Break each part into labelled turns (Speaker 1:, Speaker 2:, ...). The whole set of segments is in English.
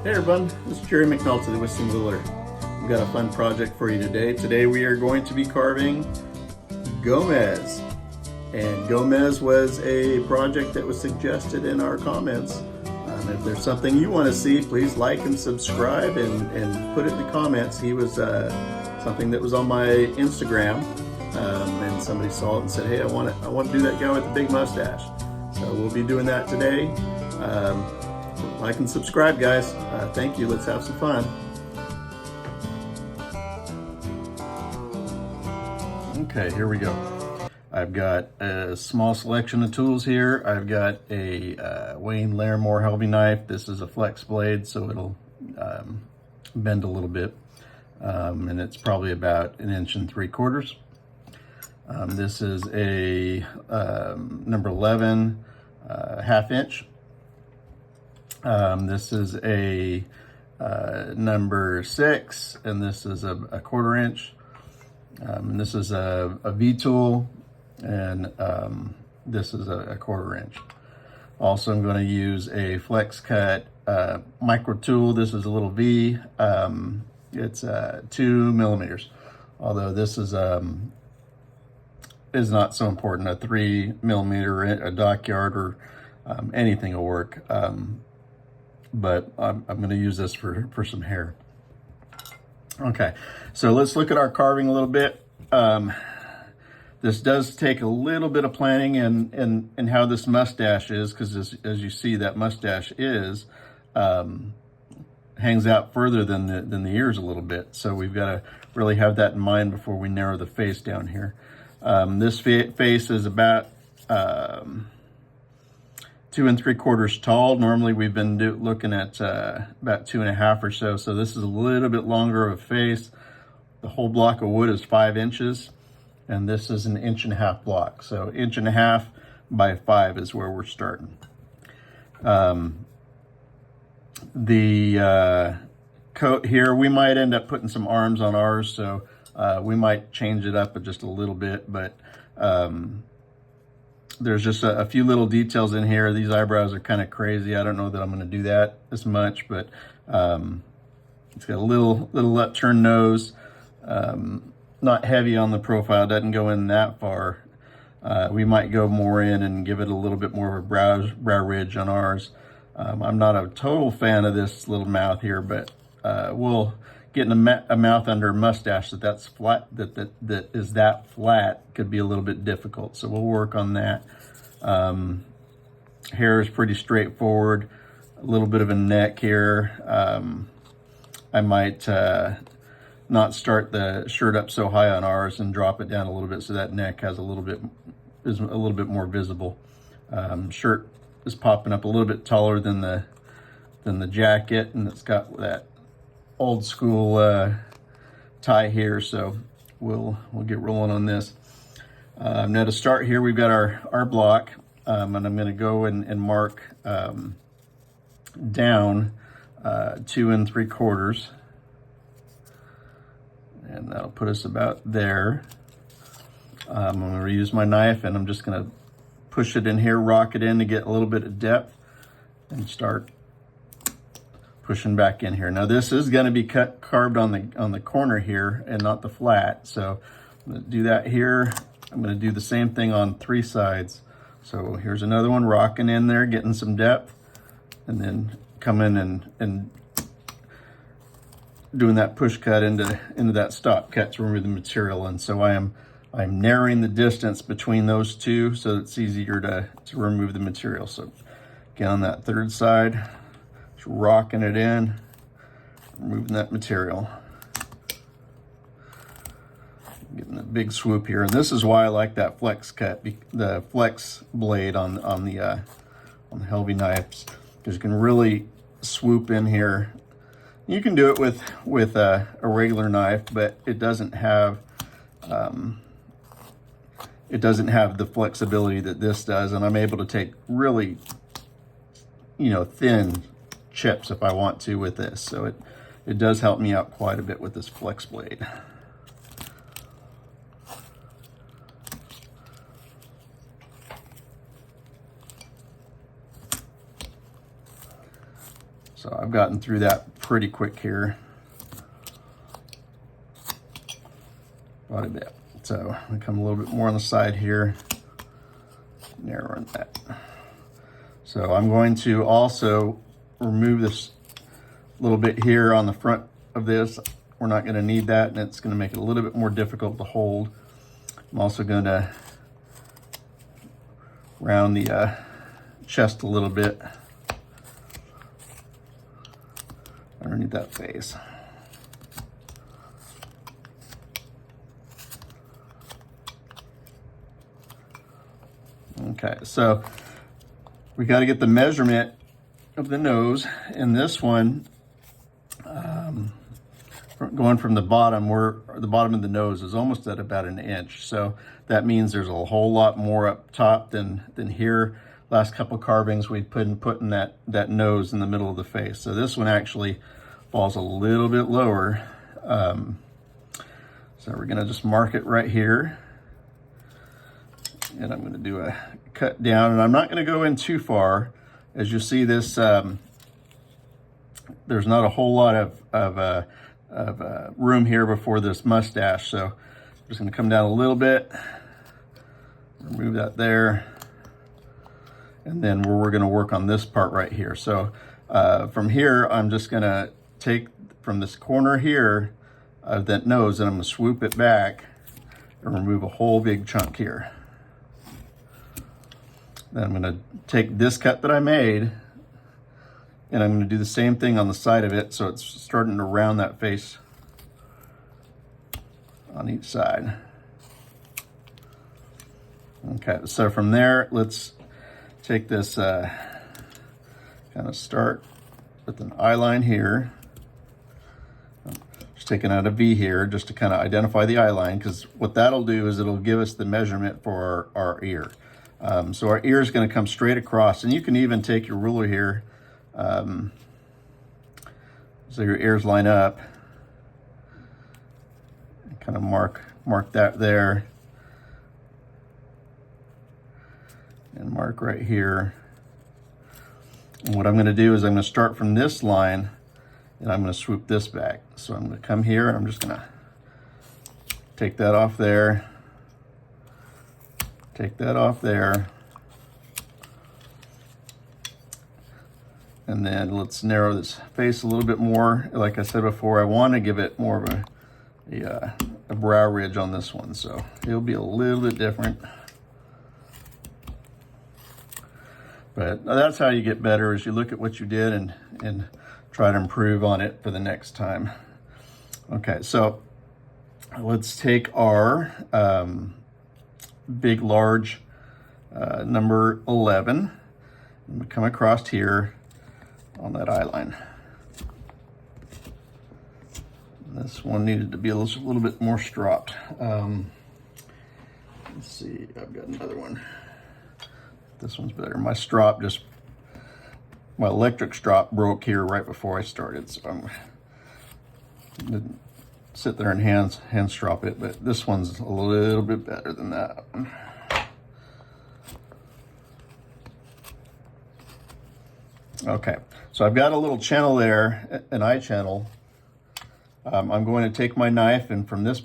Speaker 1: Hey everyone, this is Jerry McNulty, the Whistling Whittler. We've got a fun project for you today. Today we are going to be carving Gomez. And Gomez was a project that was suggested in our comments. If there's something you want to see, please like and subscribe and put it in the comments. He was something that was on my Instagram, and somebody saw it and said, hey, I want to do that guy with the big mustache. So we'll be doing that today. Like and subscribe, guys. Thank you. Let's have some fun. Okay, here we go. I've got a small selection of tools here. I've got a Wayne Larimore Helvy knife. This is a flex blade, so it'll bend a little bit. And it's probably about 1 3/4 inches. This is a number 11 1/2 inch. This is a number 6, and this is a 1/4 inch. And this is a V tool, and this is a 1/4 inch. Also, I'm going to use a flex cut micro tool. This is a little V. It's 2 millimeters, although this is not so important. A 3 millimeter, a dockyard, or anything will work. But I'm going to use this for some hair. Okay, so let's look at our carving a little bit. This does take a little bit of planning and how this mustache is, because as you see, that mustache is hangs out further than the ears a little bit. So we've got to really have that in mind before we narrow the face down here. This face is about 2 3/4 inches tall. Normally we've been looking at about 2.5 or so. So this is a little bit longer of a face. The whole block of wood is 5 inches, and this is an 1.5 inch block. So 1.5 inches by 5 is where we're starting. The coat here, we might end up putting some arms on ours, so we might change it up just a little bit, but there's just a few little details in here. These eyebrows are kind of crazy. I don't know that I'm going to do that as much, but it's got a little upturned nose. Not heavy on the profile, doesn't go in that far. We might go more in and give it a little bit more of a brow ridge on ours. I'm not a total fan of this little mouth here, but we'll getting a mouth under a mustache that's flat, that is that flat, could be a little bit difficult. So we'll work on that. Hair is pretty straightforward. A little bit of a neck here. I might not start the shirt up so high on ours and drop it down a little bit, so that neck has is a little bit more visible. Shirt is popping up a little bit taller than the jacket, and it's got that old school tie here, so we'll get rolling on this. Now to start here, we've got our block, and I'm going to go and mark down 2 3/4, and that'll put us about there. I'm going to use my knife, and I'm just going to push it in here, rock it in to get a little bit of depth, and start pushing back in here. Now this is going to be carved on the corner here and not the flat, so I'm going to do that here. I'm going to do the same thing on 3 sides. So here's another one, rocking in there, getting some depth, and then come in and doing that push cut into that stop cut to remove the material. And so I'm narrowing the distance between those two so it's easier to remove the material. So again, on that 3rd side, rocking it in, removing that material, getting a big swoop here. And this is why I like that flex cut, the flex blade on the Helvy knives, because you can really swoop in here. You can do it with a regular knife, but it doesn't have the flexibility that this does, and I'm able to take really, thin chips if I want to with this. So it does help me out quite a bit with this flex blade. So I've gotten through that pretty quick here. Quite a bit. So I come a little bit more on the side here, narrowing that. So I'm going to also remove this little bit here on the front of this. We're not going to need that, and it's going to make it a little bit more difficult to hold. I'm also going to round the chest a little bit underneath that face. Okay, so we got to get the measurement of the nose, and this one, going from the bottom, where the bottom of the nose is almost at about 1 inch. So that means there's a whole lot more up top than here. Last couple carvings we've putting that nose in the middle of the face. So this one actually falls a little bit lower. So we're gonna just mark it right here. And I'm gonna do a cut down, and I'm not gonna go in too far. As you see, this there's not a whole lot of room here before this mustache, so I'm just gonna come down a little bit, remove that there, and then we're gonna work on this part right here. So from here, I'm just gonna take from this corner here of that nose, and I'm gonna swoop it back and remove a whole big chunk here. Then I'm gonna take this cut that I made, and I'm gonna do the same thing on the side of it, so it's starting to round that face on each side. Okay, so from there, let's take this, kind of start with an eye line here. Just taking out a V here just to kind of identify the eye line, because what that'll do is it'll give us the measurement for our ear. So our ear is going to come straight across, and you can even take your ruler here, so your ears line up, and kind of mark that there, and mark right here. And what I'm going to do is I'm going to start from this line, and I'm going to swoop this back. So I'm going to come here, and I'm just going to take that off there, take that off there, and then let's narrow this face a little bit more. Like I said before, I want to give it more of a brow ridge on this one, so it'll be a little bit different. But that's how you get better, is you look at what you did and try to improve on it for the next time. Okay, so let's take our big, large number 11, and we come across here on that eye line. This one needed to be a little bit more stropped. Let's see, I've got another one. This one's better. My electric strop broke here right before I started, so I'm didn't sit there and hand strop it, but this one's a little bit better than that one. Okay, so I've got a little channel there, an eye channel. I'm going to take my knife, and from this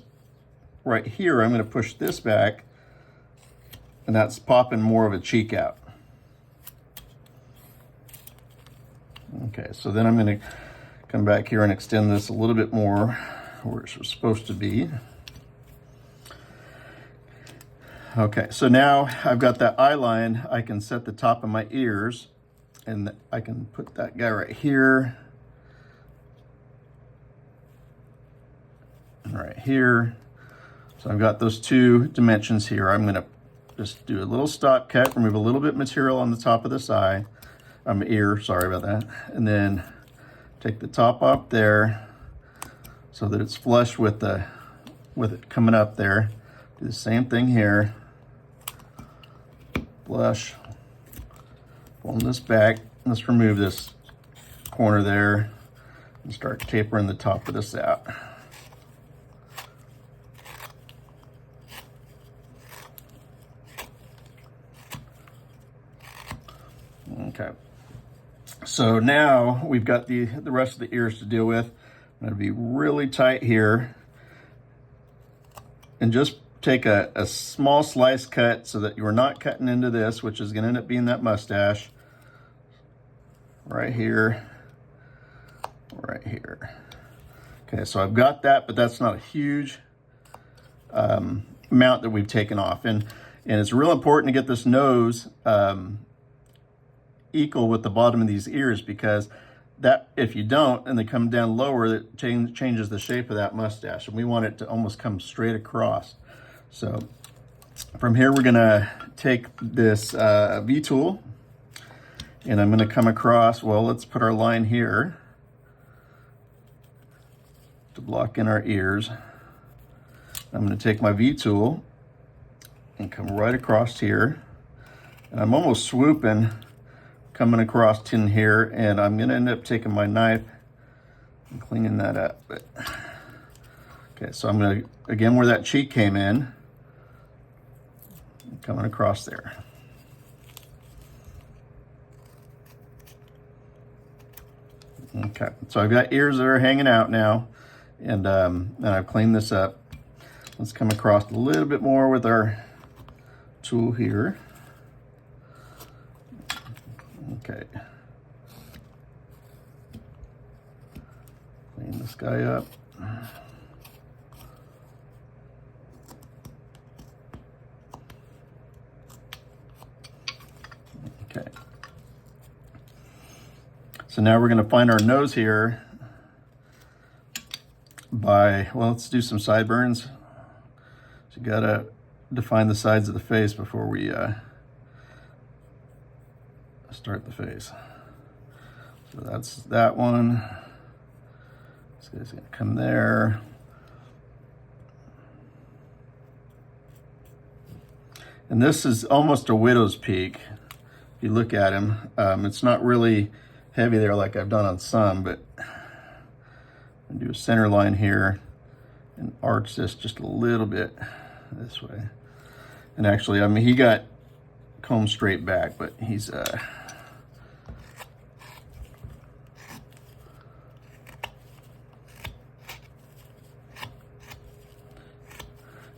Speaker 1: right here, I'm going to push this back, and that's popping more of a cheek out. Okay, so then I'm going to come back here and extend this a little bit more where it's supposed to be. Okay, so now I've got that eye line. I can set the top of my ears, and I can put that guy right here and right here. So I've got those two dimensions here. I'm going to just do a little stop cut, remove a little bit of material on the top of this ear, sorry about that, and then take the top off there so that it's flush with it coming up there. Do the same thing here. Flush. Pull this back. Let's remove this corner there and start tapering the top of this out. Okay. So now we've got the rest of the ears to deal with. I'm going to be really tight here and just take a small slice cut so that you're not cutting into this, which is going to end up being that mustache right here, right here. Okay, so I've got that, but that's not a huge amount that we've taken off. And it's real important to get this nose equal with the bottom of these ears, because that, if you don't and they come down lower, it changes the shape of that mustache, and we want it to almost come straight across. So from here, we're gonna take this V tool, and I'm gonna come across, well, let's put our line here to block in our ears. I'm gonna take my V tool and come right across here. And I'm almost swooping, coming across in here, and I'm gonna end up taking my knife and cleaning that up. But, okay, so I'm gonna, again, where that cheek came in, coming across there. Okay, so I've got ears that are hanging out now, and I've cleaned this up. Let's come across a little bit more with our tool here. Okay. Clean this guy up. Okay. So now we're going to find our nose here by, well, let's do some sideburns. So you got to define the sides of the face before we start the face. So that's that one. This guy's going to come there. And this is almost a widow's peak. If you look at him, it's not really heavy there like I've done on some, but I'm gonna do a center line here and arch this just a little bit this way. And actually, I mean, he got combed straight back, but he's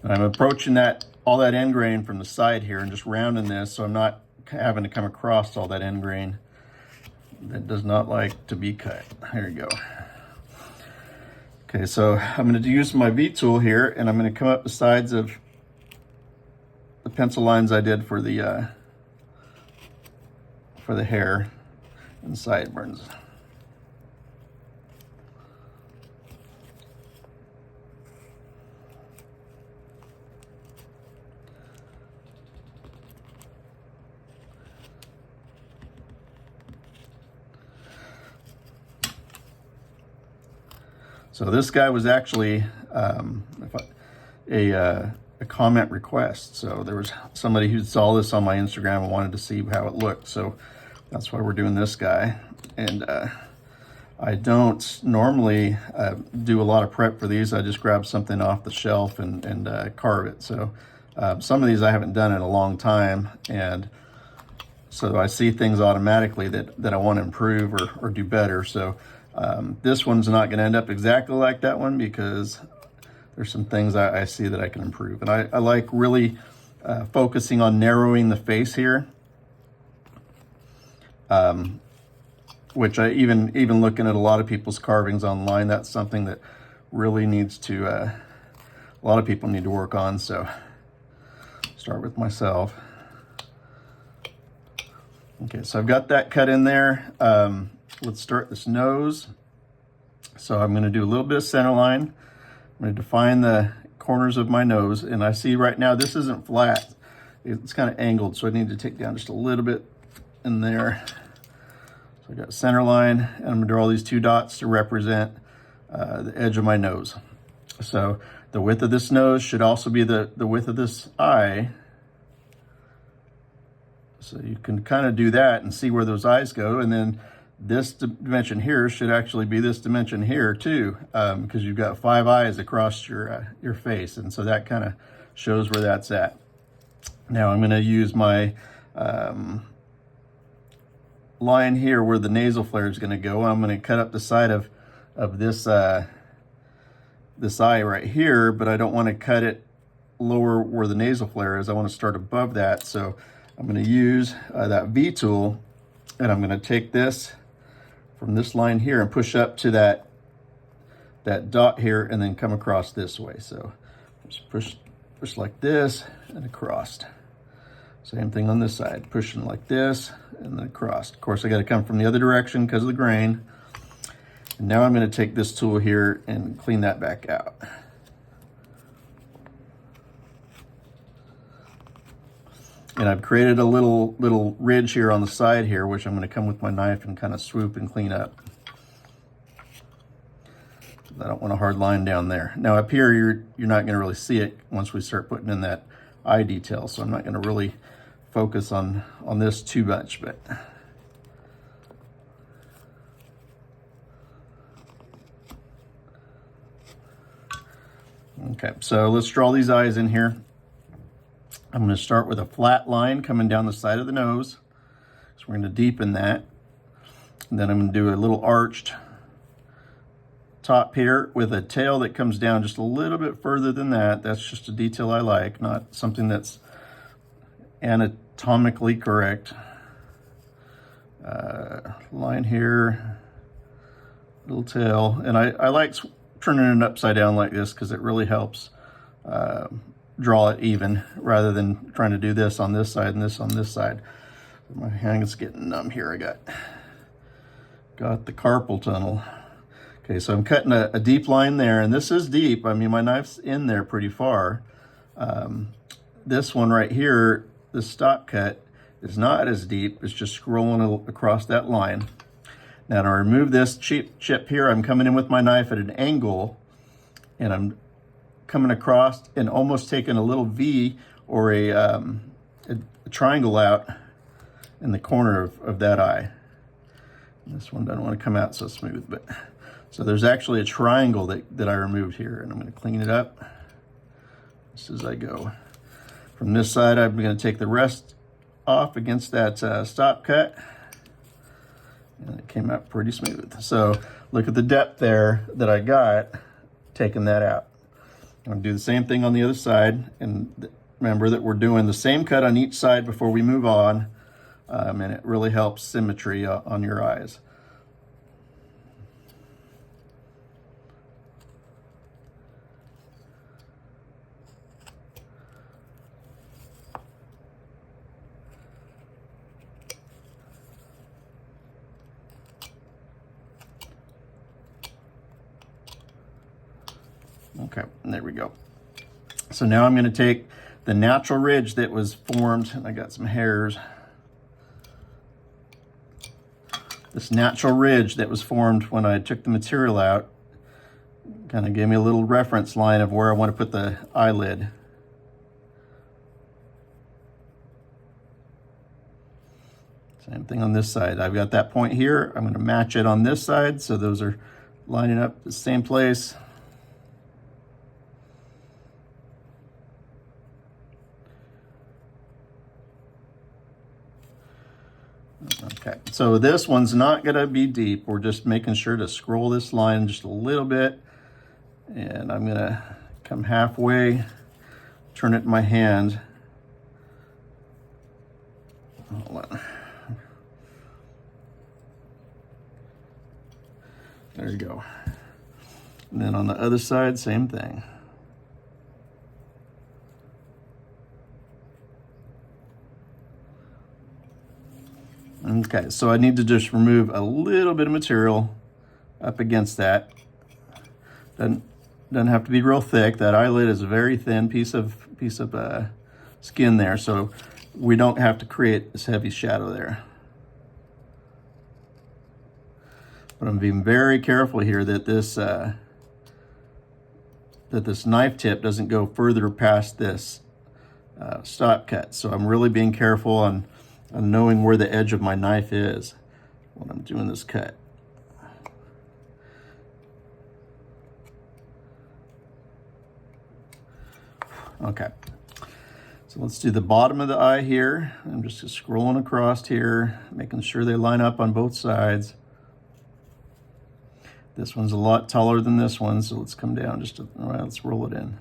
Speaker 1: I'm approaching all that end grain from the side here and just rounding this, so I'm not having to come across all that end grain that does not like to be cut. There you go. Okay, so I'm going to use my V tool here, and I'm going to come up the sides of the pencil lines I did for the hair and sideburns. So this guy was actually a comment request. So there was somebody who saw this on my Instagram and wanted to see how it looked. So that's why we're doing this guy. And I don't normally do a lot of prep for these. I just grab something off the shelf and carve it. So some of these I haven't done in a long time. And so I see things automatically that I want to improve or do better. So this one's not going to end up exactly like that one because there's some things I see that I can improve. And I like really focusing on narrowing the face here, which I even looking at a lot of people's carvings online, that's something that really needs to, a lot of people need to work on. So start with myself. Okay, so I've got that cut in there. Let's start this nose. So I'm going to do a little bit of center line. I'm going to define the corners of my nose. And I see right now this isn't flat. It's kind of angled, so I need to take down just a little bit in there. So I got center line, and I'm going to draw these two dots to represent the edge of my nose. So the width of this nose should also be the width of this eye. So you can kind of do that and see where those eyes go. And then this dimension here should actually be this dimension here too, because you've got 5 eyes across your face. And so that kind of shows where that's at. Now I'm going to use my line here where the nasal flare is going to go. I'm going to cut up the side of this this eye right here, but I don't want to cut it lower where the nasal flare is. I want to start above that. So I'm going to use that V tool, and I'm going to take this from this line here and push up to that dot here, and then come across this way. So just push like this and across. Same thing on this side, pushing like this and then across. Of course, I got to come from the other direction because of the grain. And now I'm going to take this tool here and clean that back out. And I've created a little ridge here on the side here, which I'm going to come with my knife and kind of swoop and clean up. I don't want a hard line down there. Now up here, you're not going to really see it once we start putting in that eye detail, so I'm not going to really focus on this too much, but okay, so let's draw these eyes in here. I'm going to start with a flat line coming down the side of the nose. So we're going to deepen that. And then I'm going to do a little arched top here with a tail that comes down just a little bit further than that. That's just a detail I like, not something that's anatomically correct. Line here, little tail. And I like turning it upside down like this because it really helps draw it even rather than trying to do this on this side and this on this side. My hand's getting numb here. I got the carpal tunnel. Okay, so I'm cutting a deep line there, and this is deep. I mean, my knife's in there pretty far. This one right here, the stop cut, is not as deep. It's just scrolling across that line. Now to remove this chip here, I'm coming in with my knife at an angle, and I'm coming across and almost taking a little V or a triangle out in the corner of that eye. And this one doesn't want to come out so smooth, but so there's actually a triangle that I removed here, and I'm going to clean it up just as I go. From this side, I'm going to take the rest off against that stop cut, and it came out pretty smooth. So look at the depth there that I got taking that out. I'm going to do the same thing on the other side, and remember that we're doing the same cut on each side before we move on, and it really helps symmetry on your eyes. Okay, and there we go. So now I'm going to take the natural ridge that was formed, and I got some hairs. This natural ridge that was formed when I took the material out kind of gave me a little reference line of where I want to put the eyelid. Same thing on this side. I've got that point here. I'm going to match it on this side, so those are lining up the same place. Okay, so this one's not going to be deep. We're just making sure to scroll this line just a little bit. And I'm going to come halfway, turn it in my hand. Hold on. There you go. And then on the other side, same thing. Okay, so I need to just remove a little bit of material up against that. Doesn't have to be real thick. That eyelid is a very thin piece of skin there, so we don't have to create this heavy shadow there. But I'm being very careful here that this knife tip doesn't go further past this stop cut. So I'm really being careful on knowing where the edge of my knife is when I'm doing this cut. Okay, So let's do the bottom of the eye here. I'm just scrolling across here, making sure they line up on both sides. This one's a lot taller than this one, so let's come down just all right, let's roll it in.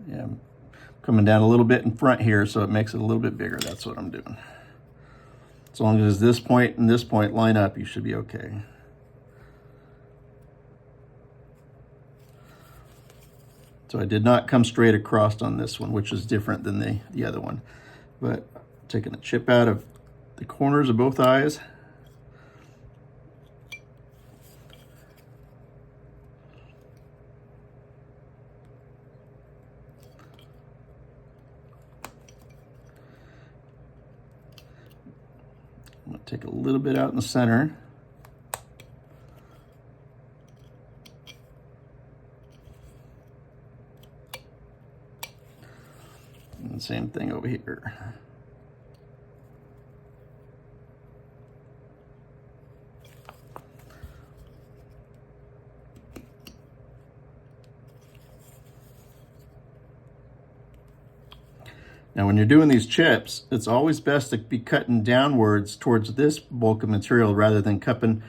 Speaker 1: Yeah, I'm coming down a little bit in front here, so it makes it a little bit bigger. That's what I'm doing. As long as this point and this point line up, you should be okay. So I did not come straight across on this one, which is different than the other one. But taking a chip out of the corners of both eyes. I'm going to take a little bit out in the center. And same thing over here. Now, when you're doing these chips, it's always best to be cutting downwards towards this bulk of material rather than coming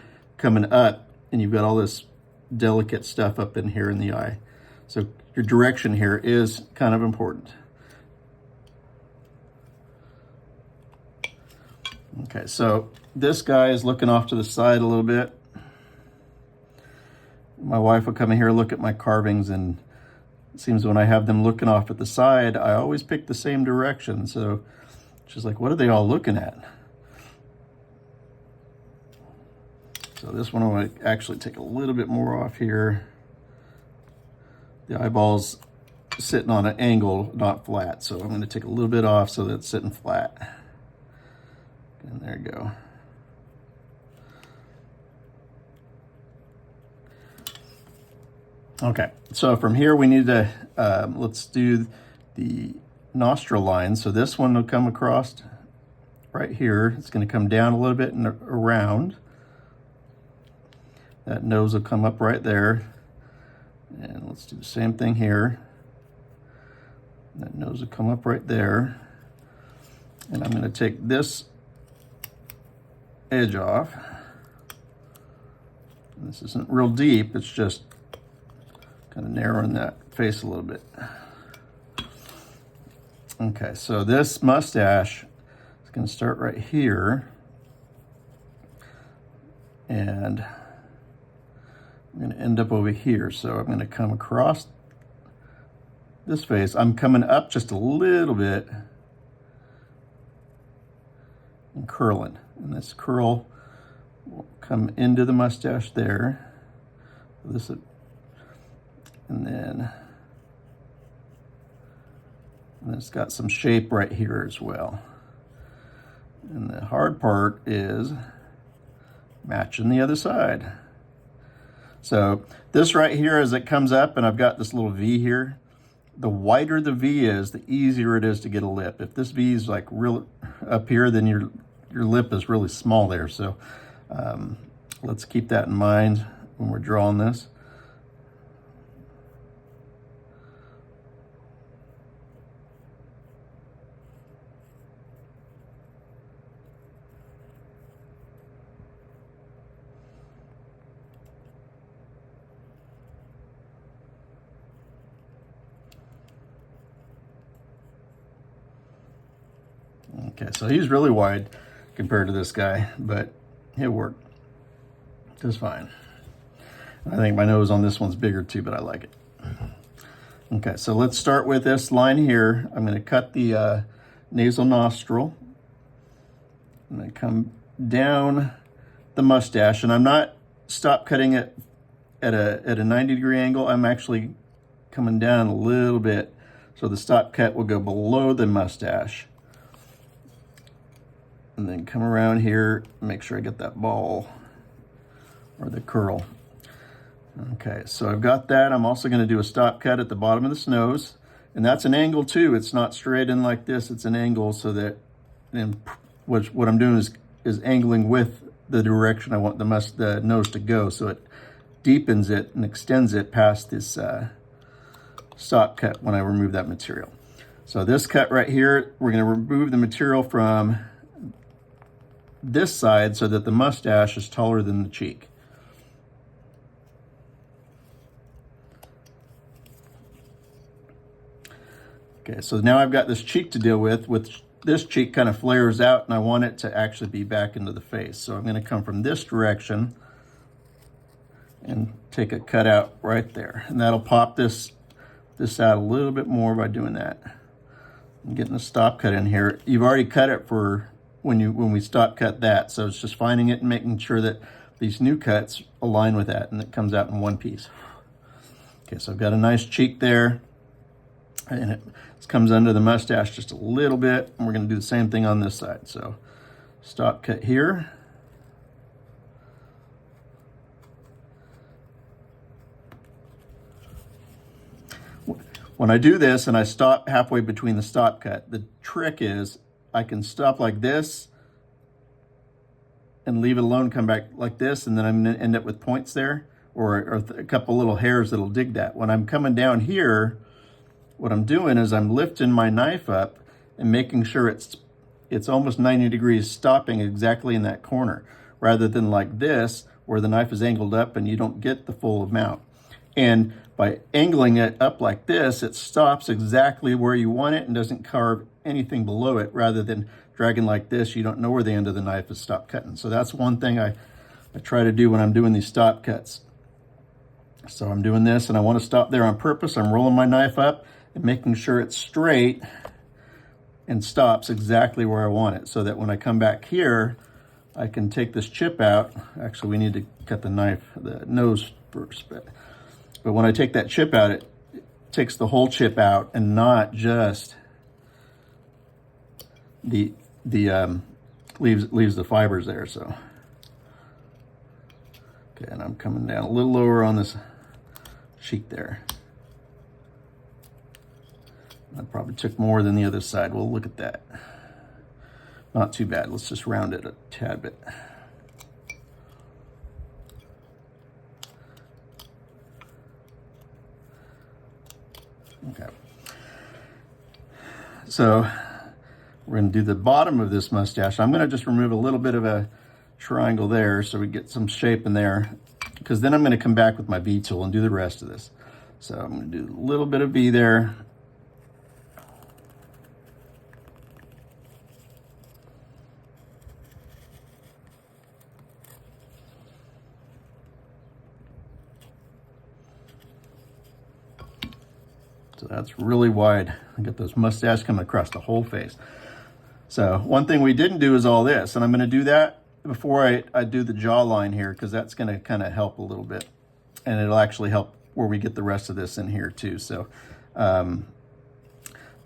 Speaker 1: up, and you've got all this delicate stuff up in here in the eye. So your direction here is kind of important. Okay, so this guy is looking off to the side a little bit. My wife will come in here, look at my carvings, and it seems when I have them looking off at the side, I always pick the same direction. So she's like, what are they all looking at? So this one I want to actually take a little bit more off here. The eyeball's sitting on an angle, not flat. So I'm going to take a little bit off so that it's sitting flat. And there you go. Okay, so from here we need to, let's do the nostril line. So this one will come across right here. It's going to come down a little bit and around. That nose will come up right there. And let's do the same thing here. That nose will come up right there. And I'm going to take this edge off. This isn't real deep, it's just kind of narrowing that face a little bit. Okay, so this mustache is going to start right here, and I'm going to end up over here. So I'm going to come across this face. I'm coming up just a little bit and curling. And this curl will come into the mustache there. This, and then it's got some shape right here as well. And the hard part is matching the other side. So this right here, as it comes up, and I've got this little V here, the wider the V is, the easier it is to get a lip. If this V is like real up here, then your lip is really small there. So let's keep that in mind when we're drawing this. Okay, so he's really wide compared to this guy, but it worked just fine. I think my nose on this one's bigger too, but I like it. Okay, so let's start with this line here. I'm going to cut the nasal nostril. I'm going to come down the mustache, and I'm not stop cutting it at a 90-degree angle. I'm actually coming down a little bit, so the stop cut will go below the mustache. And then come around here, make sure I get that ball or the curl. Okay, so I've got that. I'm also going to do a stop cut at the bottom of this nose, and that's an angle too. It's not straight in like this, it's an angle, so that then what I'm doing is angling with the direction I want the nose to go, so it deepens it and extends it past this stop cut when I remove that material. So this cut right here, we're going to remove the material from this side so that the mustache is taller than the cheek. Okay, so now I've got this cheek to deal with, which this cheek kind of flares out and I want it to actually be back into the face. So I'm going to come from this direction and take a cut out right there. And that'll pop this out a little bit more by doing that. I'm getting a stop cut in here. You've already cut it for when we stop cut that. So it's just finding it and making sure that these new cuts align with that and it comes out in one piece. Okay, so I've got a nice cheek there. And it comes under the mustache just a little bit. And we're going to do the same thing on this side. So stop cut here. When I do this and I stop halfway between the stop cut, the trick is I can stop like this and leave it alone, come back like this, and then I'm going to end up with points there or a couple little hairs that'll dig that. When I'm coming down here, what I'm doing is I'm lifting my knife up and making sure it's almost 90 degrees, stopping exactly in that corner, rather than like this, where the knife is angled up and you don't get the full amount. And by angling it up like this, it stops exactly where you want it and doesn't carve anything below it, rather than dragging like this. You don't know where the end of the knife is stopped cutting. So that's one thing I try to do when I'm doing these stop cuts. So I'm doing this and I want to stop there on purpose. I'm rolling my knife up and making sure it's straight and stops exactly where I want it, so that when I come back here, I can take this chip out. Actually, we need to cut the nose first, but when I take that chip out, it takes the whole chip out and not just leaves the fibers there. So okay, and I'm coming down a little lower on this cheek there. I probably took more than the other side. We'll look at that. Not too bad. Let's just round it a tad bit. Okay. So we're going to do the bottom of this mustache. I'm going to just remove a little bit of a triangle there so we get some shape in there, because then I'm going to come back with my V tool and do the rest of this. So I'm going to do a little bit of V there. So that's really wide. I got those mustaches coming across the whole face. So one thing we didn't do is all this, and I'm going to do that before I do the jawline here, because that's going to kind of help a little bit, and it'll actually help where we get the rest of this in here too. So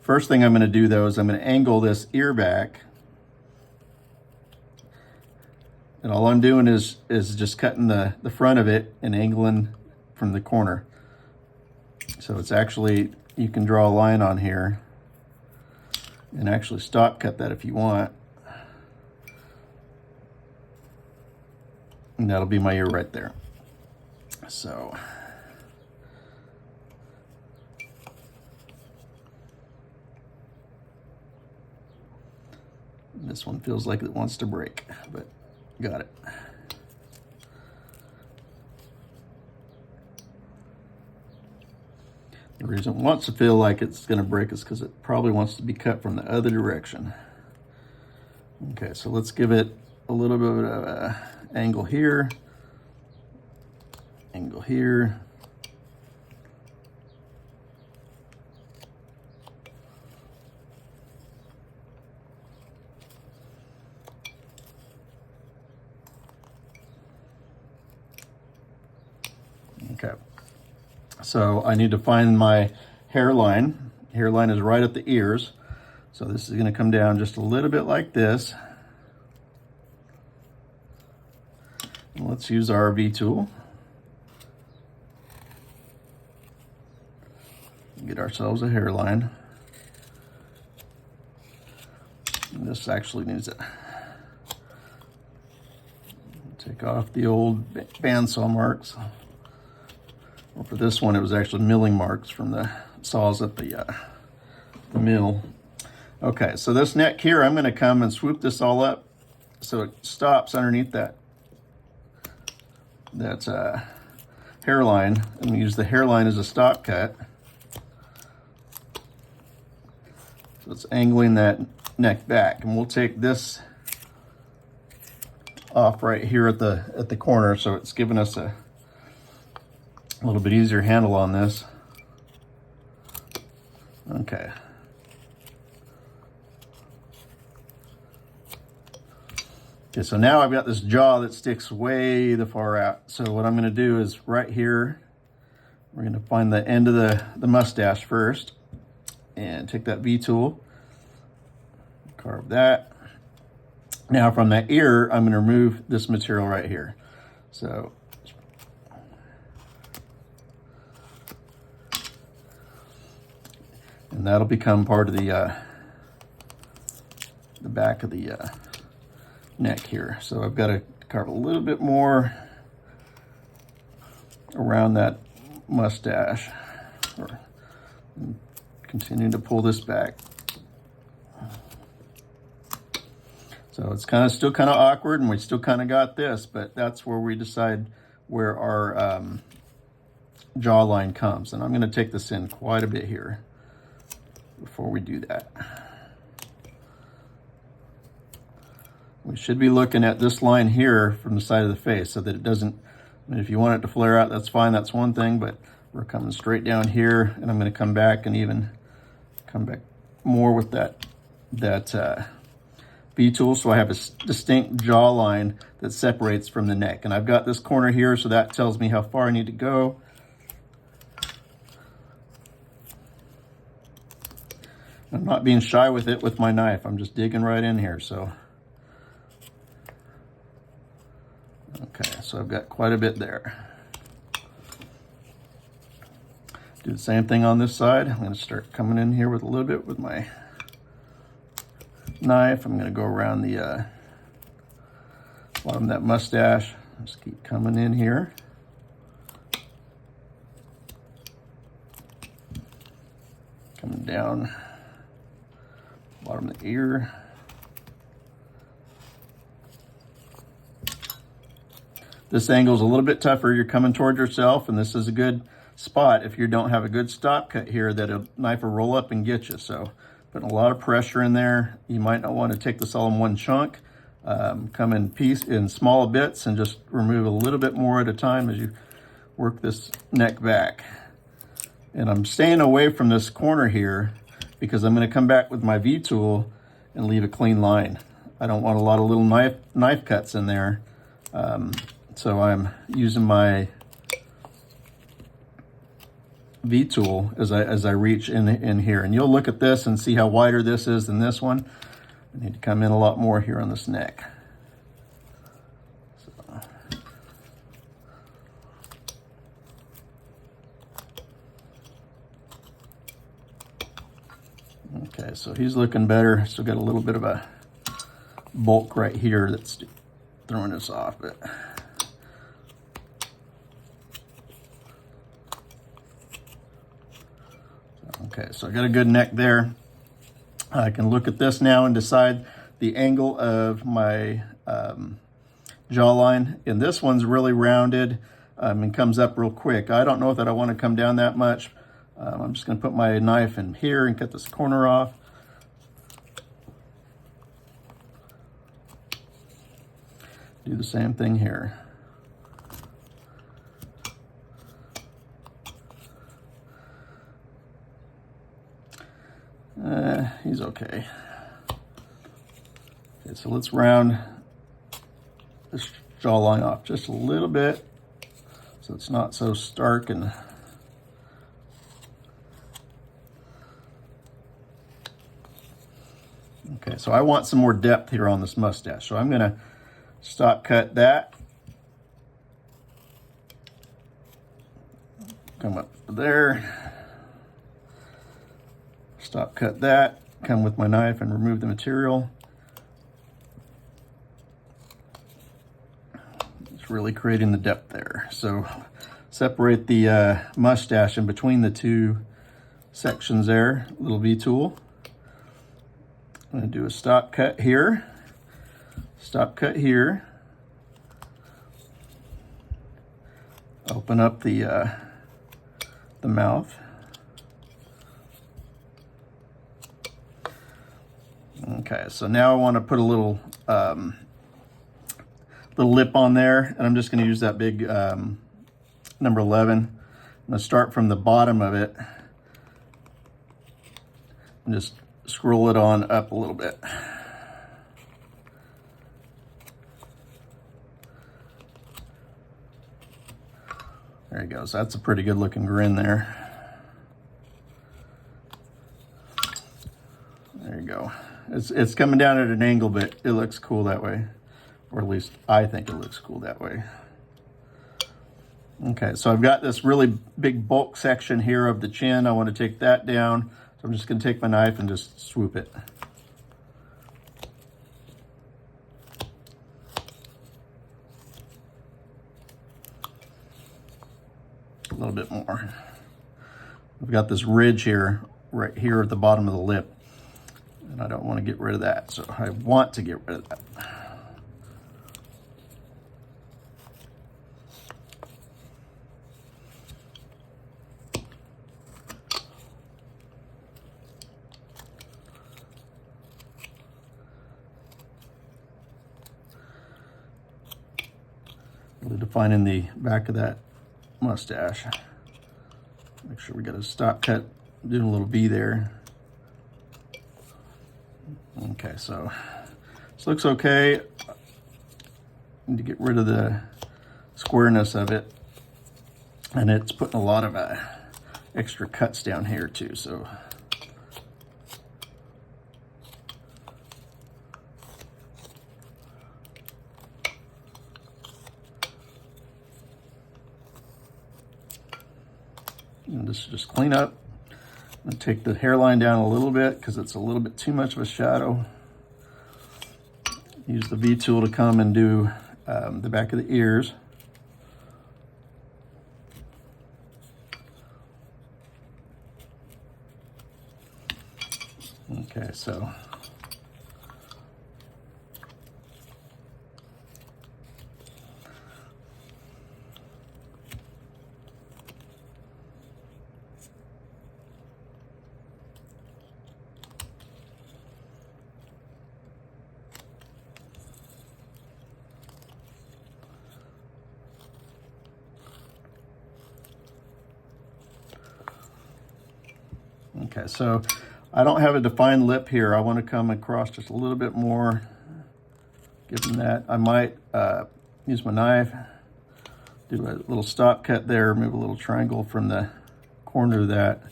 Speaker 1: first thing I'm going to do though is I'm going to angle this ear back, and all I'm doing is just cutting the front of it and angling from the corner. So it's actually, you can draw a line on here and actually stop cut that if you want. And that'll be my ear right there. So this one feels like it wants to break, but got it. The reason it wants to feel like it's going to break is because it probably wants to be cut from the other direction. Okay, so let's give it a little bit of an angle here, angle here. Okay. So I need to find my hairline. Hairline is right at the ears. So this is going to come down just a little bit like this. And let's use our V tool. Get ourselves a hairline. And this actually needs to take off the old bandsaw marks. Well, for this one, it was actually milling marks from the saws at the mill. Okay, so this neck here, I'm going to come and swoop this all up so it stops underneath that hairline. I'm going to use the hairline as a stop cut. So it's angling that neck back, and we'll take this off right here at the corner, so it's giving us a little bit easier handle on this. Okay. Okay, so now I've got this jaw that sticks way the far out. So what I'm going to do is right here, we're going to find the end of the mustache first and take that V-tool, carve that. Now from that ear, I'm going to remove this material right here. So and that'll become part of the back of the neck here. So I've got to carve a little bit more around that mustache, or continue to pull this back. So it's still kind of awkward, and we still kind of got this, but that's where we decide where our jawline comes. And I'm going to take this in quite a bit here before we do that. We should be looking at this line here from the side of the face so that it doesn't, I mean, if you want it to flare out, that's fine, that's one thing, but we're coming straight down here, and I'm going to come back and even come back more with that V-tool, so I have a distinct jawline that separates from the neck. And I've got this corner here, so that tells me how far I need to go. I'm not being shy with it with my knife. I'm just digging right in here, so. Okay, so I've got quite a bit there. Do the same thing on this side. I'm going to start coming in here with a little bit with my knife. I'm going to go around the bottom of that mustache. Just keep coming in here. Coming down bottom of the ear. This angle is a little bit tougher. You're coming toward yourself, and this is a good spot. If you don't have a good stop cut here, that a knife will roll up and get you. So putting a lot of pressure in there. You might not want to take this all in one chunk. Come in small bits and just remove a little bit more at a time as you work this neck back. And I'm staying away from this corner here because I'm going to come back with my V-tool and leave a clean line. I don't want a lot of little knife cuts in there. So I'm using my V-tool as I reach in here. And you'll look at this and see how wider this is than this one. I need to come in a lot more here on this neck. So. Okay, so he's looking better. Still got a little bit of a bulk right here that's throwing us off, but okay, so I got a good neck there. I can look at this now and decide the angle of my jawline. And this one's really rounded and comes up real quick. I don't know that I want to come down that much. I'm just going to put my knife in here and cut this corner off. Do the same thing here. He's okay. Okay, so let's round this jawline off just a little bit so it's not so stark. And okay, so I want some more depth here on this mustache, so I'm going to stop cut that. Come up to there. Stop cut that. Come with my knife and remove the material. It's really creating the depth there. So separate the mustache in between the two sections there. Little V-tool. I'm going to do a stop cut here. Stop cut here. Open up the mouth. Okay, so now I want to put a little lip on there, and I'm just going to use that big number 11. I'm going to start from the bottom of it and just scroll it on up a little bit. There you go. So that's a pretty good looking grin there. There you go. It's coming down at an angle, but it looks cool that way. Or at least I think it looks cool that way. Okay, so I've got this really big bulk section here of the chin. I want to take that down. So I'm just going to take my knife and just swoop it. A little bit more. I've got this ridge here, right here at the bottom of the lip, and I don't want to get rid of that, so I want to get rid of that. Really defining the back of that mustache. Make sure we got a stop cut, doing a little V there. Okay, so this looks okay. Need to get rid of the squareness of it, and it's putting a lot of extra cuts down here too. So and this is just clean up. I'm gonna take the hairline down a little bit because it's a little bit too much of a shadow. Use the V-tool to come and do the back of the ears. Okay, so okay, so I don't have a defined lip here. I want to come across just a little bit more. Given that, I might use my knife, do a little stop cut there, move a little triangle from the corner of that.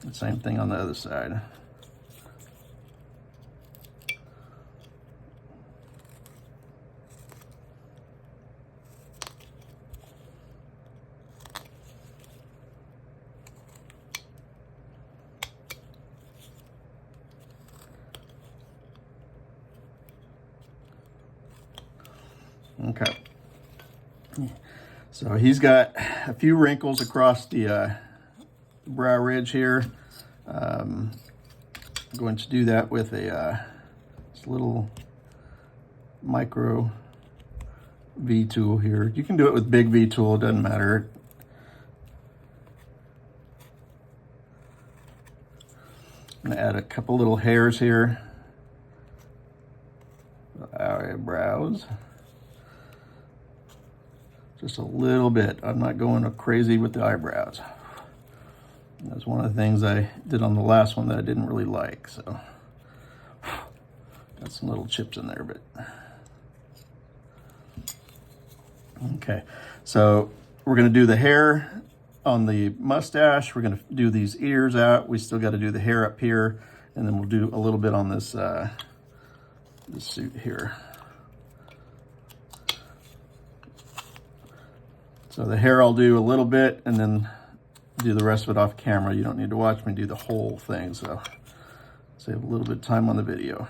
Speaker 1: The same thing on the other side. Okay, so he's got a few wrinkles across the brow ridge here. I'm going to do that with a this little micro V tool here. You can do it with big V tool, it doesn't matter. I'm gonna add a couple little hairs here. Eyebrows. Just a little bit. I'm not going crazy with the eyebrows. That's one of the things I did on the last one that I didn't really like. So got some little chips in there, but okay. So we're gonna do the hair on the mustache. We're gonna do these ears out. We still got to do the hair up here, and then we'll do a little bit on this this suit here. So the hair I'll do a little bit and then do the rest of it off camera. You don't need to watch me do the whole thing, so save a little bit of time on the video.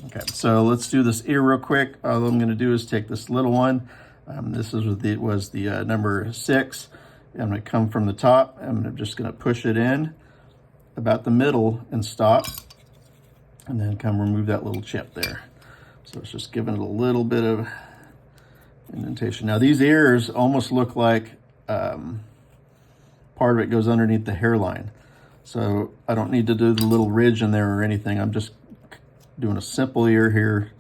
Speaker 1: Okay, so let's do this ear real quick. All I'm gonna do is take this little one. This is was the number 6. I'm gonna come from the top. I'm just gonna push it in about the middle and stop, and then come remove that little chip there. So it's just giving it a little bit of indentation. Now these ears almost look like part of it goes underneath the hairline. So I don't need to do the little ridge in there or anything. I'm just doing a simple ear here,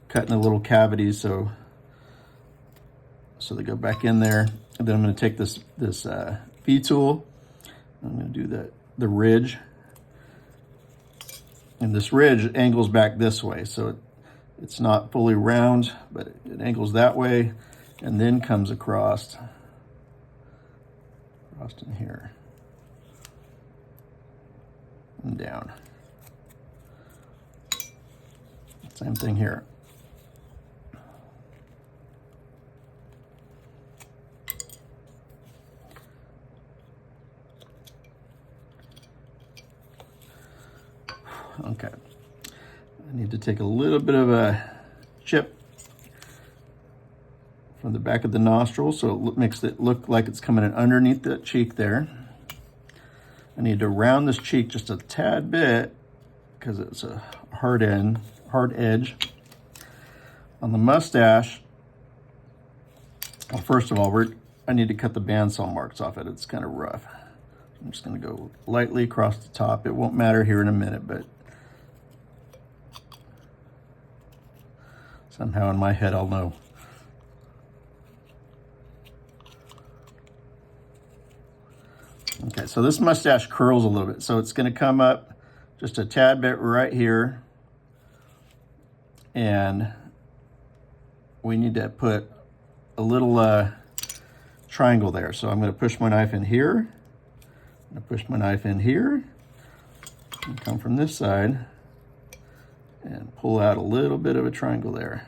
Speaker 1: cutting the little cavities so they go back in there. And then I'm going to take this V tool. I'm going to do the ridge. And this ridge angles back this way, so it's not fully round, but it angles that way and then comes across in here and down. Same thing here. Okay. I need to take a little bit of a chip from the back of the nostril so it makes it look like it's coming in underneath the cheek there. I need to round this cheek just a tad bit because it's a hard edge. On the mustache, well, first of all, I need to cut the bandsaw marks off it. It's kind of rough. I'm just going to go lightly across the top. It won't matter here in a minute, but somehow in my head I'll know. Okay, so this mustache curls a little bit, so it's going to come up just a tad bit right here, and we need to put a little triangle there. So I'm going to push my knife in here, I'm going to push my knife in here, and come from this side and pull out a little bit of a triangle there.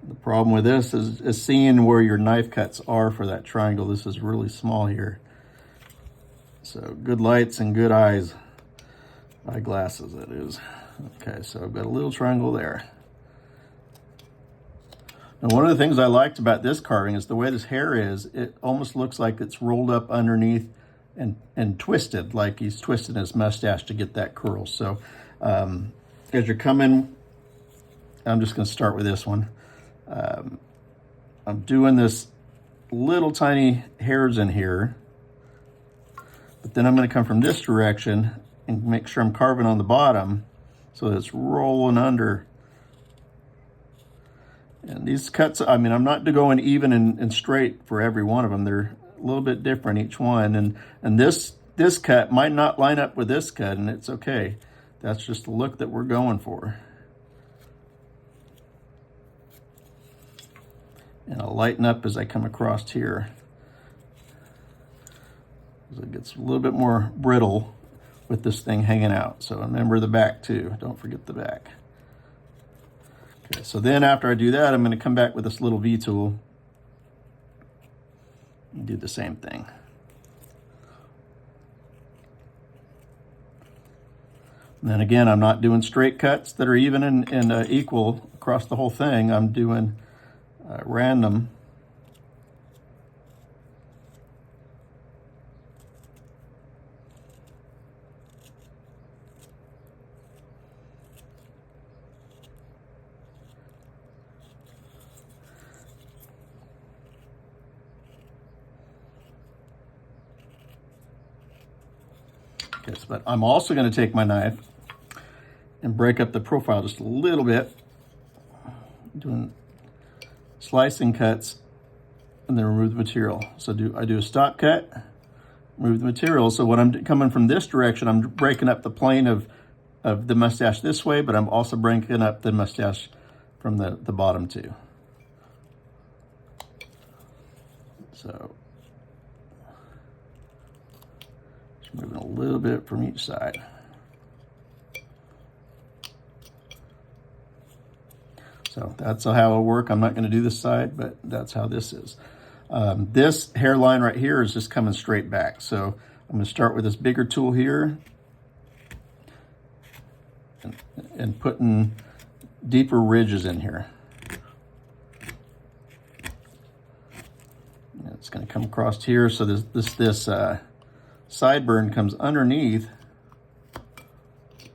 Speaker 1: The problem with this is seeing where your knife cuts are for that triangle. This is really small here. So good lights and good eyes. Eyeglasses, that is. Okay, so I've got a little triangle there. Now, one of the things I liked about this carving is the way this hair is, it almost looks like it's rolled up underneath and twisted, like he's twisting his mustache to get that curl. So as you're coming, I'm just going to start with this one. I'm doing this little tiny hairs in here, but then I'm going to come from this direction and make sure I'm carving on the bottom so that it's rolling under. And these cuts, I mean, I'm not going even and straight for every one of them. They're a little bit different each one, and this cut might not line up with this cut, and it's okay. That's just the look that we're going for. And I'll lighten up as I come across here, as it gets a little bit more brittle with this thing hanging out. So remember the back too, don't forget the back. Okay, so then after I do that, I'm going to come back with this little V tool and do the same thing. And then again, I'm not doing straight cuts that are even and equal across the whole thing. I'm doing random. Okay, but I'm also going to take my knife and break up the profile just a little bit, doing slicing cuts, and then remove the material. So I do a stop cut, remove the material. So when I'm coming from this direction, I'm breaking up the plane of the mustache this way, but I'm also breaking up the mustache from the bottom too. So just moving a little bit from each side. So that's how it'll work. I'm not going to do this side, but that's how this is. This hairline right here is just coming straight back. So I'm going to start with this bigger tool here and putting deeper ridges in here. It's going to come across here, so this sideburn comes underneath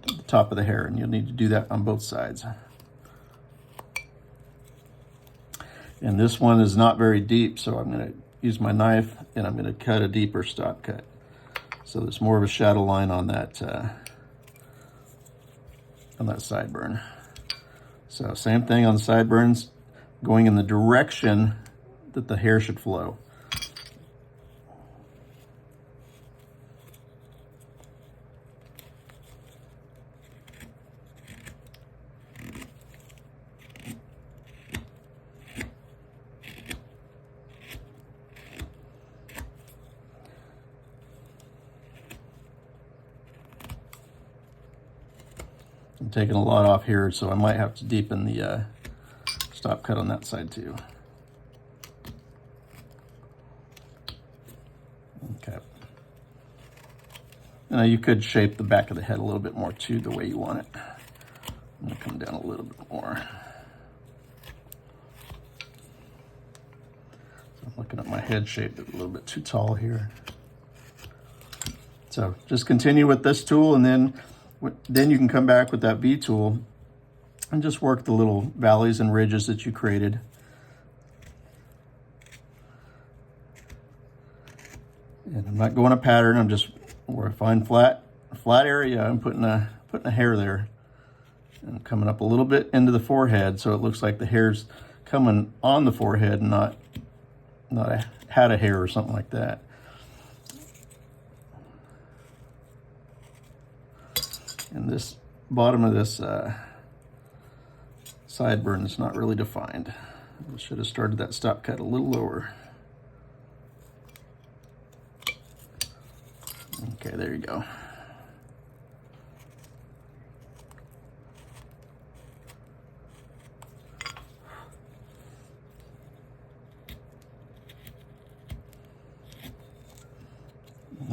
Speaker 1: the top of the hair, and you'll need to do that on both sides. And this one is not very deep, so I'm going to use my knife and I'm going to cut a deeper stop cut. So there's more of a shadow line on that sideburn. So same thing on the sideburns, going in the direction that the hair should flow. I'm taking a lot off here, so I might have to deepen the stop cut on that side too. Okay. Now you could shape the back of the head a little bit more too, the way you want it. I'm going to come down a little bit more. So I'm looking at my head shape a little bit too tall here. So just continue with this tool, and then you can come back with that V tool and just work the little valleys and ridges that you created. And I'm not going a pattern, I'm just where I find flat area, I'm putting a hair there. And I'm coming up a little bit into the forehead, so it looks like the hair's coming on the forehead and not a hat of hair or something like that. And this bottom of this sideburn is not really defined. I should have started that stop cut a little lower. Okay, there you go.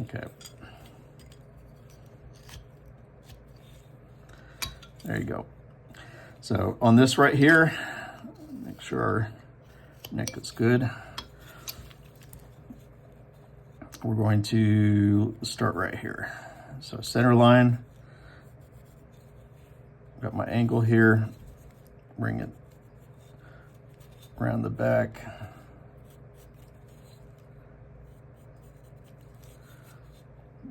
Speaker 1: Okay. There you go. So on this right here, make sure our neck is good. We're going to start right here. So center line, got my angle here, bring it around the back.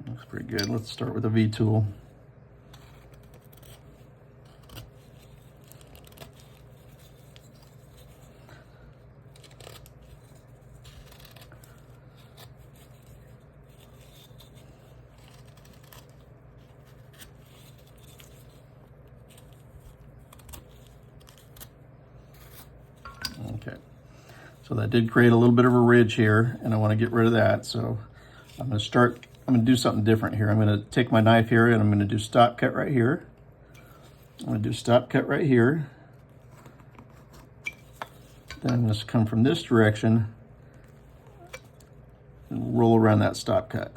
Speaker 1: Looks pretty good. Let's start with a V tool. Okay, so that did create a little bit of a ridge here, and I want to get rid of that. So I'm going to do something different here. I'm going to take my knife here and I'm going to do stop cut right here. I'm going to do stop cut right here. Then I'm going to come from this direction and roll around that stop cut.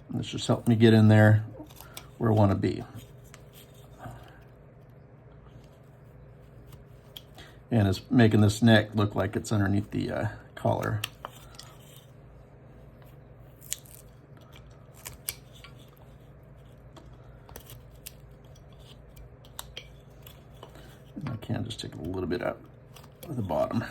Speaker 1: And this just helped me get in there where I want to be. And it's making this neck look like it's underneath the collar. And I can just take a little bit out of the bottom.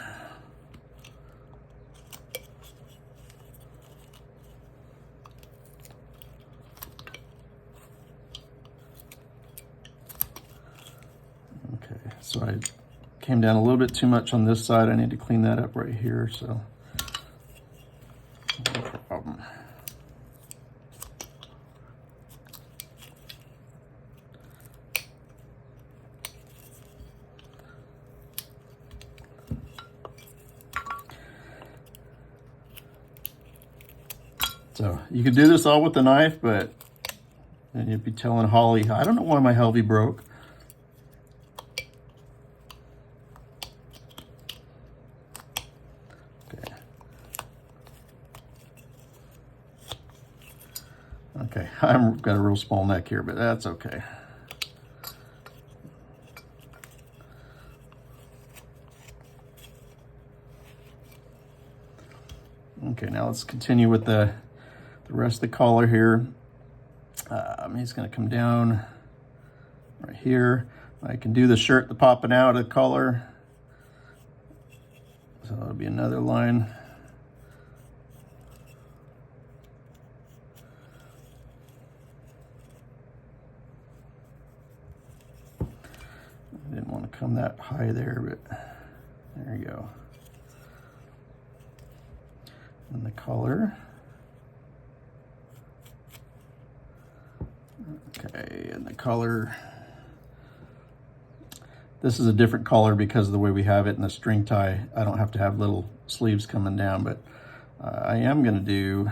Speaker 1: Okay, so I came down a little bit too much on this side. I need to clean that up right here, so no problem. So you could do this all with the knife, but then you'd be telling Holly, I don't know why my Helvy broke. Okay, I've got a real small neck here, but that's okay. Okay, now let's continue with the rest of the collar here. He's going to come down right here. I can do the shirt, the popping out of the collar. So it'll be another line. I didn't want to come that high there, but there you go. And the collar. Okay, and the collar. This is a different collar because of the way we have it in the string tie. I don't have to have little sleeves coming down, but I am going to do,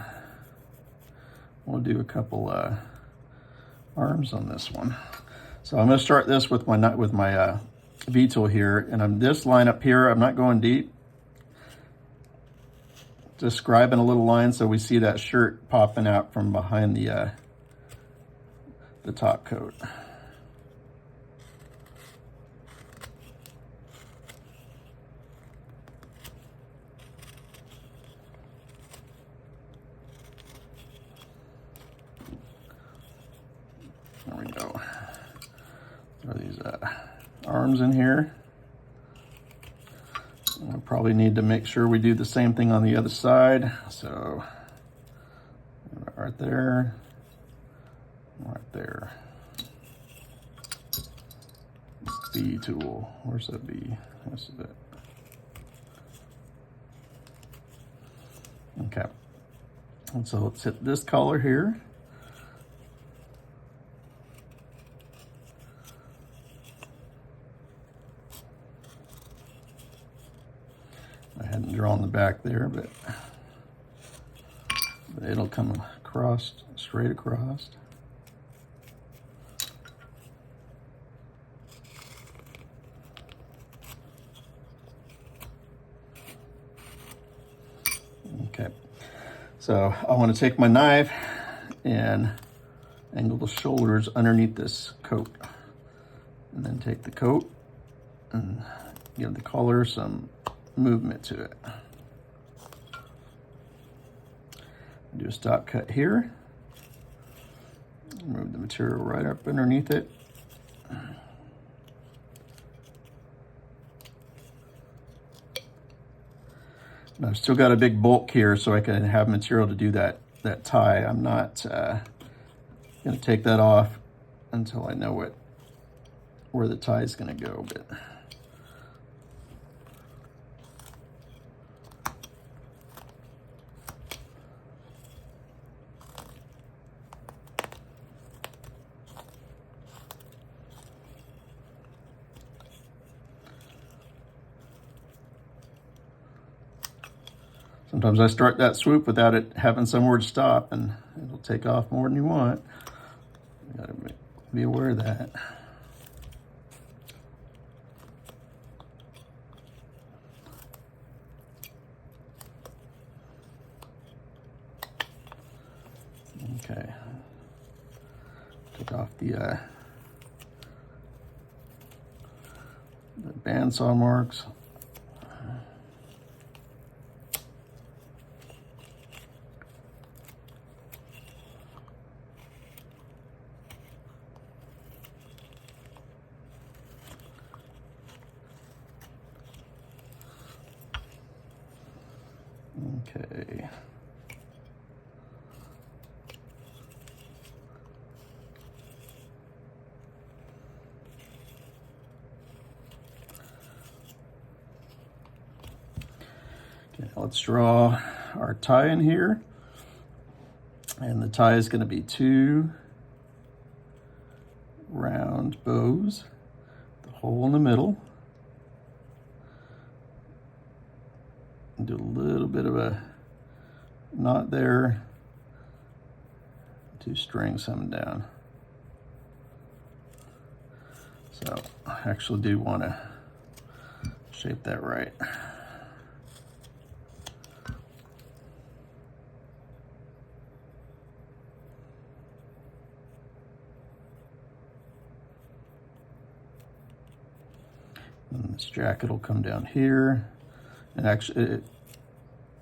Speaker 1: we'll do a couple arms on this one. So I'm going to start this with my V-tool here, and I'm this line up here. I'm not going deep. Just scribing a little line so we see that shirt popping out from behind the top coat. There we go. Throw these arms in here. We'll probably need to make sure we do the same thing on the other side. So right there, right there. B tool. Where's that B? This is it. Okay. And so let's hit this color here. I hadn't drawn the back there, but it'll come across, straight across. Okay, so I want to take my knife and angle the shoulders underneath this coat, and then take the coat and give the collar some movement to it. Do a stop cut here. Move the material right up underneath it. And I've still got a big bulk here, so I can have material to do that tie. I'm not going to take that off until I know where the tie is going to go. But sometimes I start that swoop without it having somewhere to stop, and it'll take off more than you want. You gotta be aware of that. Okay. Take off the bandsaw marks. Okay. Okay, let's draw our tie in here. And the tie is going to be 2 round bows, the hole in the middle. And do a little bit of a knot there, 2 strings coming down. So I actually do want to shape that right. And this jacket will come down here. And actually,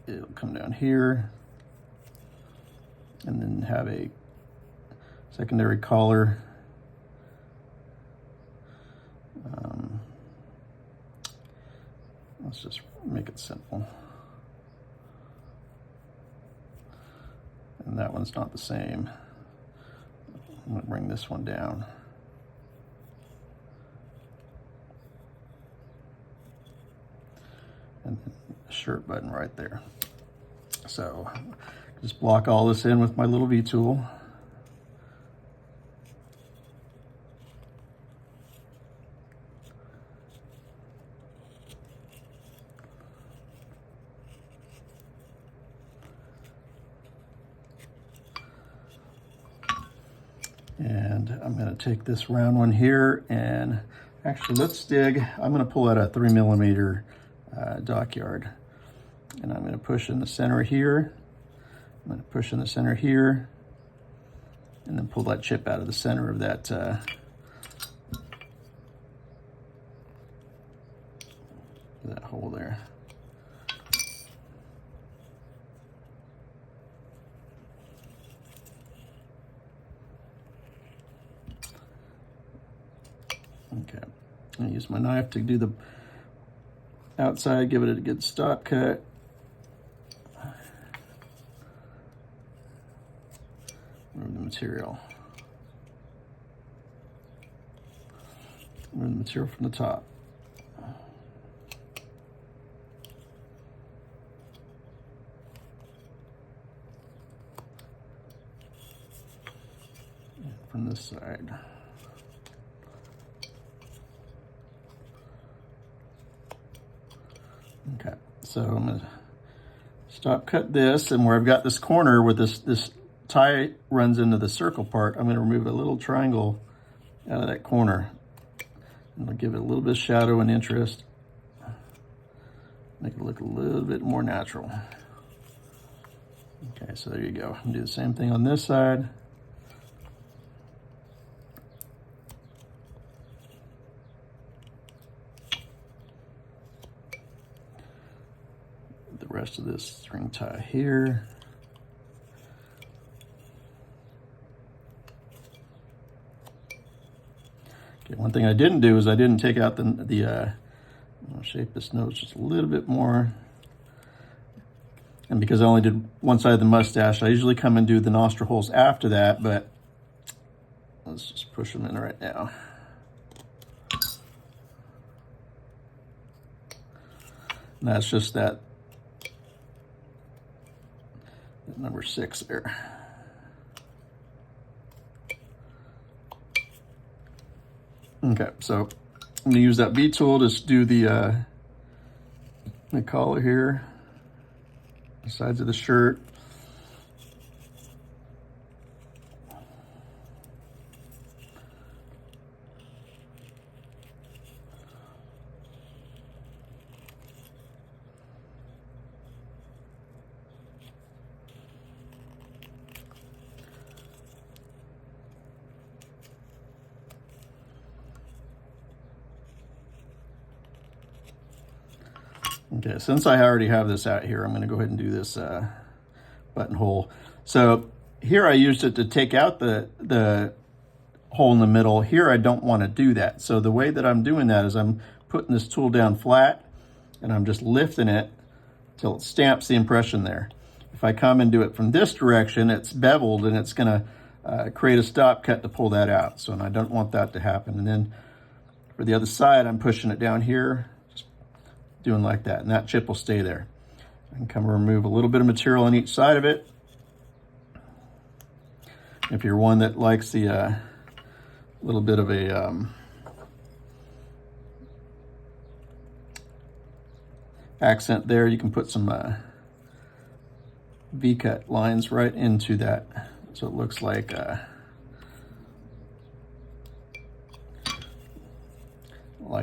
Speaker 1: it'll come down here. And then have a secondary collar. Let's just make it simple. And that one's not the same. I'm going to bring this one down. And the shirt button right there. So just block all this in with my little V tool. And I'm going to take this round one here, and actually let's dig. I'm going to pull out a 3mm dockyard, and I'm going to push in the center here. I'm going to push in the center here, and then pull that chip out of the center of that that hole there. Okay, I'm going to use my knife to do the outside, give it a good stop cut. Remove the material. Remove the material from the top. And from this side. Okay, so I'm going to stop cut this, and where I've got this corner where this tie runs into the circle part, I'm going to remove a little triangle out of that corner. And I'll give it a little bit of shadow and interest. Make it look a little bit more natural. Okay, so there you go. Do the same thing on this side. The rest of this string tie here. Okay, one thing I didn't do is I didn't take out I'll shape this nose just a little bit more. And because I only did one side of the mustache, I usually come and do the nostril holes after that, but let's just push them in right now. And that's just that number 6 there. Okay, so I'm gonna use that V tool to do the collar here, the sides of the shirt. Okay, since I already have this out here, I'm going to go ahead and do this buttonhole. So here I used it to take out the hole in the middle. Here I don't want to do that. So the way that I'm doing that is I'm putting this tool down flat, and I'm just lifting it till it stamps the impression there. If I come and do it from this direction, it's beveled, and it's going to create a stop cut to pull that out. So, and I don't want that to happen. And then for the other side, I'm pushing it down here, doing like that, and that chip will stay there. I can come and remove a little bit of material on each side of it. If you're one that likes the little bit of a accent there, you can put some V-cut lines right into that, so it looks like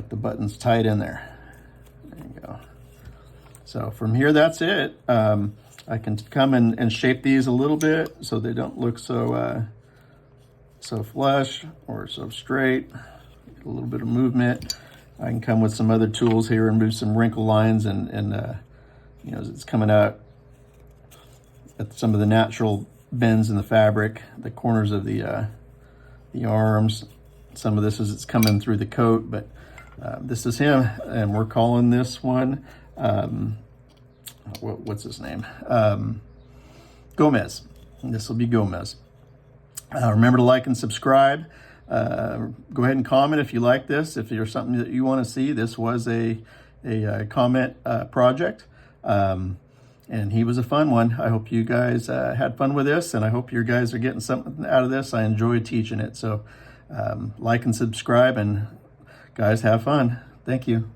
Speaker 1: the button's tied in there. There you go. So from here, that's it. I can come and shape these a little bit so they don't look so so flush or so straight. A little bit of movement. I can come with some other tools here and move some wrinkle lines and you know, it's coming out at some of the natural bends in the fabric, the corners of the arms. Some of this is it's coming through the coat, but this is him, and we're calling this one, what's his name? Gomez. This will be Gomez. Remember to like and subscribe. Go ahead and comment if you like this. If there's something that you want to see, this was a comment project. And he was a fun one. I hope you guys had fun with this, and I hope you guys are getting something out of this. I enjoyed teaching it. So like and subscribe, and guys, have fun. Thank you.